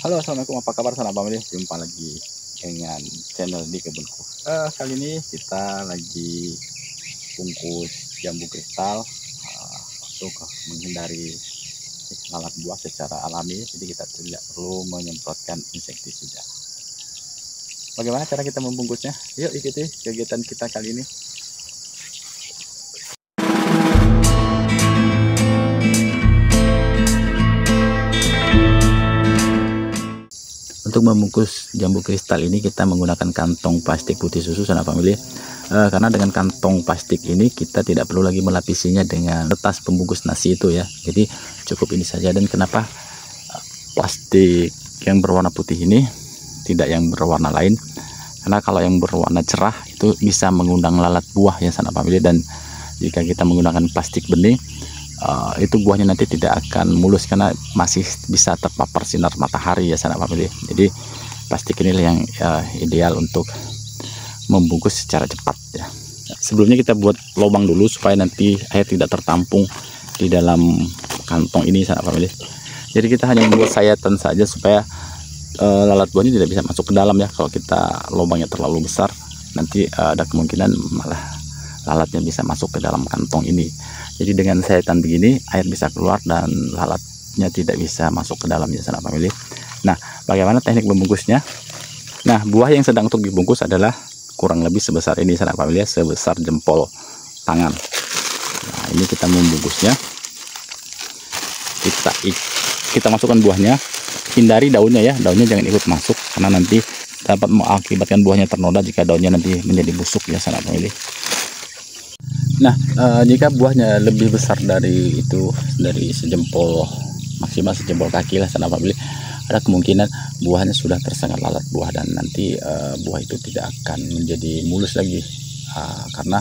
Halo, assalamualaikum, apa kabar sahabat family? Jumpa lagi dengan channel di kebunku. Kali ini kita lagi bungkus jambu kristal untuk menghindari lalat buah secara alami. Jadi kita tidak perlu menyemprotkan insektisida. Bagaimana cara kita membungkusnya? Yuk ikuti kegiatan kita kali ini. Untuk membungkus jambu kristal ini kita menggunakan kantong plastik putih susu sahabat family. Karena dengan kantong plastik ini kita tidak perlu lagi melapisinya dengan kertas pembungkus nasi itu ya. Jadi cukup ini saja. Dan kenapa plastik yang berwarna putih ini tidak yang berwarna lain? Karena kalau yang berwarna cerah itu bisa mengundang lalat buah ya sahabat family. Dan jika kita menggunakan plastik bening, itu buahnya nanti tidak akan mulus karena masih bisa terpapar sinar matahari ya sahabat family. Jadi plastik inilah yang ideal untuk membungkus secara cepat ya. Sebelumnya kita buat lubang dulu supaya nanti air tidak tertampung di dalam kantong ini sahabat family. Jadi kita hanya membuat sayatan saja supaya lalat buahnya tidak bisa masuk ke dalam ya. Kalau kita lubangnya terlalu besar nanti ada kemungkinan malah lalatnya bisa masuk ke dalam kantong ini. Jadi dengan sayatan begini air bisa keluar dan lalatnya tidak bisa masuk ke dalamnya sahabat family. Nah, bagaimana teknik membungkusnya? Nah, buah yang sedang untuk dibungkus adalah kurang lebih sebesar ini sahabat family, sebesar jempol tangan. Nah, ini kita membungkusnya. Kita masukkan buahnya, hindari daunnya ya. Daunnya jangan ikut masuk karena nanti dapat mengakibatkan buahnya ternoda jika daunnya nanti menjadi busuk ya sahabat family. Nah, jika buahnya lebih besar dari itu, dari sejempol, maksimal sejempol kaki lah sahabat family, ada kemungkinan buahnya sudah tersengat lalat buah dan nanti buah itu tidak akan menjadi mulus lagi, karena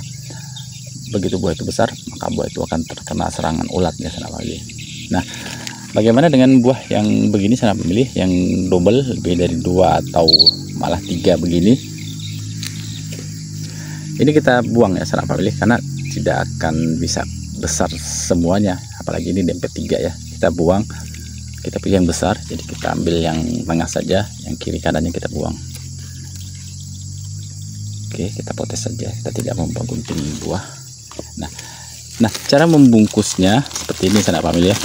begitu buah itu besar maka buah itu akan terkena serangan ulat ya sahabat family. Nah, bagaimana dengan buah yang begini sahabat family, yang double lebih dari 2 atau malah 3 begini? Ini kita buang ya sahabat family karena tidak akan bisa besar semuanya, apalagi ini dempet 3 ya. Kita buang, kita pilih yang besar, jadi kita ambil yang tengah saja, yang kiri kanannya kita buang. Oke, kita potes saja, kita tidak membuang gunting buah. Nah, cara membungkusnya seperti ini sahabat family ya.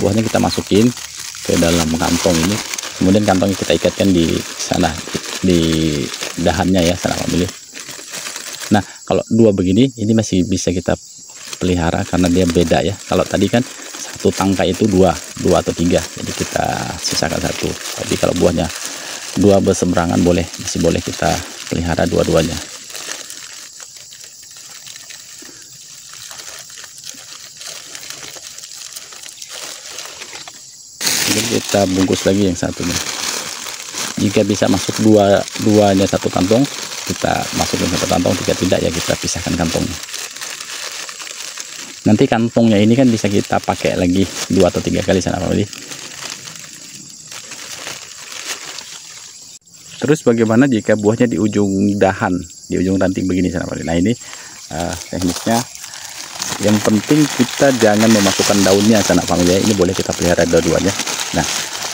Buahnya kita masukin ke dalam kantong ini, kemudian kantongnya kita ikatkan di sana, di dahannya ya sahabat family. Nah, kalau 2 begini ini masih bisa kita pelihara karena dia beda ya. Kalau tadi kan satu tangkai itu 2 atau 3, jadi kita sisakan 1. Tapi kalau buahnya 2 berseberangan masih boleh kita pelihara dua-duanya. Jadi kita bungkus lagi yang satunya. Jika bisa masuk duanya satu kantong, kita masukin satu kantong. Jika tidak ya kita pisahkan kantongnya. Nanti kantongnya ini kan bisa kita pakai lagi 2 atau 3 kali sahabat family. Terus bagaimana jika buahnya di ujung dahan, di ujung ranting begini sahabat family? Nah, ini teknisnya. Yang penting kita jangan memasukkan daunnya sahabat family. Ini boleh kita pelihara dua-duanya. Nah,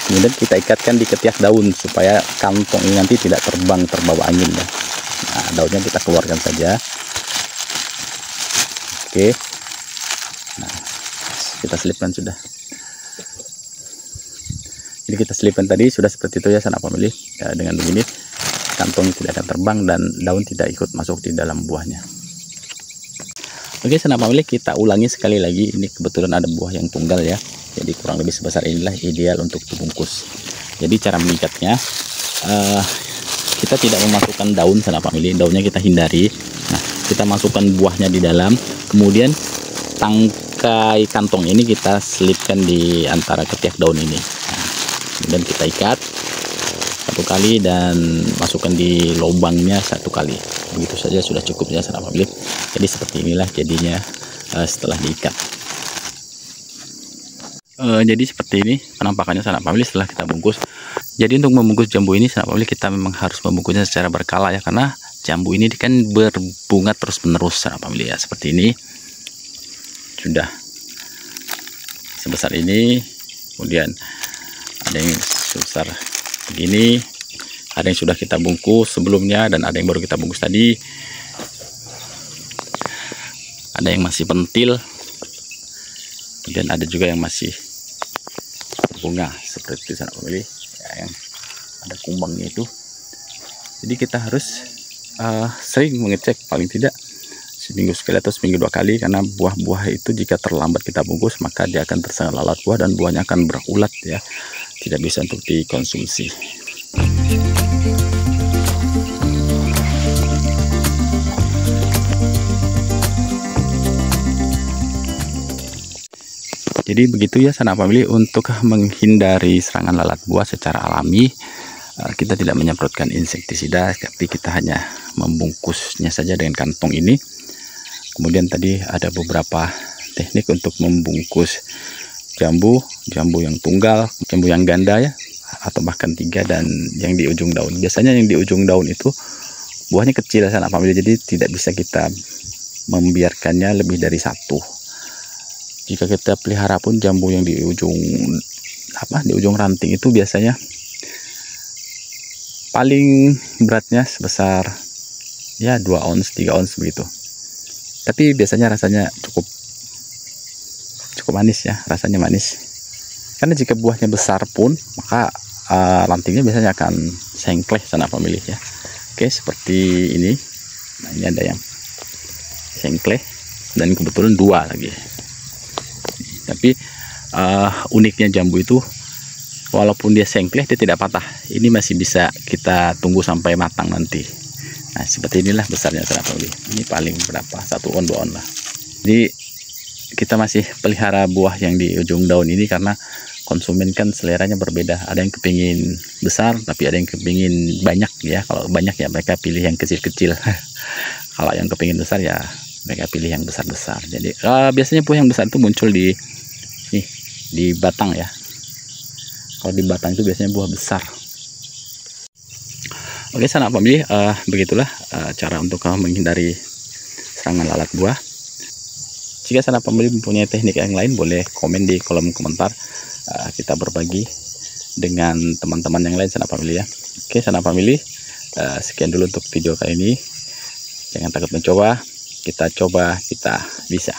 kemudian kita ikatkan di ketiak daun supaya kantong ini nanti tidak terbang terbawa angin ya. Nah, daunnya kita keluarkan saja. Oke. Nah, kita selipkan sudah. Jadi kita selipkan tadi sudah seperti itu ya sahabat family. Ya, dengan begini kantongnya tidak akan terbang dan daun tidak ikut masuk di dalam buahnya. Oke sahabat family, kita ulangi sekali lagi. Ini kebetulan ada buah yang tunggal ya. Jadi kurang lebih sebesar inilah ideal untuk dibungkus. Jadi cara mengikatnya, kita tidak memasukkan daun sahabat family, daunnya kita hindari. Nah, kita masukkan buahnya di dalam, kemudian tangkai kantong ini kita selipkan di antara ketiak daun ini. Nah, kemudian kita ikat 1 kali dan masukkan di lubangnya 1 kali. Begitu saja sudah cukup ya sahabat family. Jadi seperti inilah jadinya setelah diikat. Jadi seperti ini penampakannya sahabat family setelah kita bungkus. Jadi untuk membungkus jambu ini sahabat family, kita memang harus membungkusnya secara berkala ya, karena jambu ini kan berbunga terus menerus sahabat family ya. Seperti ini sudah sebesar ini, Kemudian ada yang sebesar begini, ada yang sudah kita bungkus sebelumnya, dan ada yang baru kita bungkus tadi. Ada yang masih pentil, kemudian ada juga yang masih bunga seperti sana family ya, yang ada kumbangnya itu. Jadi kita harus sering mengecek, paling tidak seminggu sekali atau seminggu 2 kali, karena buah-buah itu jika terlambat kita bungkus maka dia akan tersengat lalat buah dan buahnya akan berulat ya, tidak bisa untuk dikonsumsi. Jadi begitu ya sanak family, untuk menghindari serangan lalat buah secara alami, kita tidak menyemprotkan insektisida, tapi kita hanya membungkusnya saja dengan kantong ini. Kemudian tadi ada beberapa teknik untuk membungkus jambu yang tunggal, jambu yang ganda ya, atau bahkan 3, dan yang di ujung daun. Biasanya yang di ujung daun itu buahnya kecil sanak family, jadi tidak bisa kita membiarkannya lebih dari 1. Jika kita pelihara pun jambu yang di ujung ranting itu biasanya paling beratnya sebesar ya 2 ons 3 ons begitu. Tapi biasanya rasanya cukup manis ya, rasanya manis. Karena jika buahnya besar pun maka rantingnya biasanya akan sengkleh sanak family ya. Oke, seperti ini. Nah, ini ada yang sengkleh dan kebetulan 2 lagi. Tapi uniknya jambu itu, walaupun dia sengkleh dia tidak patah. Ini masih bisa kita tunggu sampai matang nanti. Nah seperti inilah besarnya sanak family. Ini paling berapa, 1 on 2 on lah. Jadi kita masih pelihara buah yang di ujung daun ini karena konsumen kan seleranya berbeda. Ada yang kepingin besar, tapi ada yang kepingin banyak ya. Kalau banyak ya mereka pilih yang kecil-kecil. Kalau yang kepingin besar ya mereka pilih yang besar-besar. Jadi biasanya buah yang besar itu muncul di batang ya. Kalau di batang itu biasanya buah besar. Oke sanak family, begitulah cara untuk menghindari serangan lalat buah. Jika sanak family mempunyai teknik yang lain, boleh komen di kolom komentar. Kita berbagi dengan teman-teman yang lain sanak family ya. Oke sanak family, sekian dulu untuk video kali ini. Jangan takut mencoba, kita coba, kita bisa.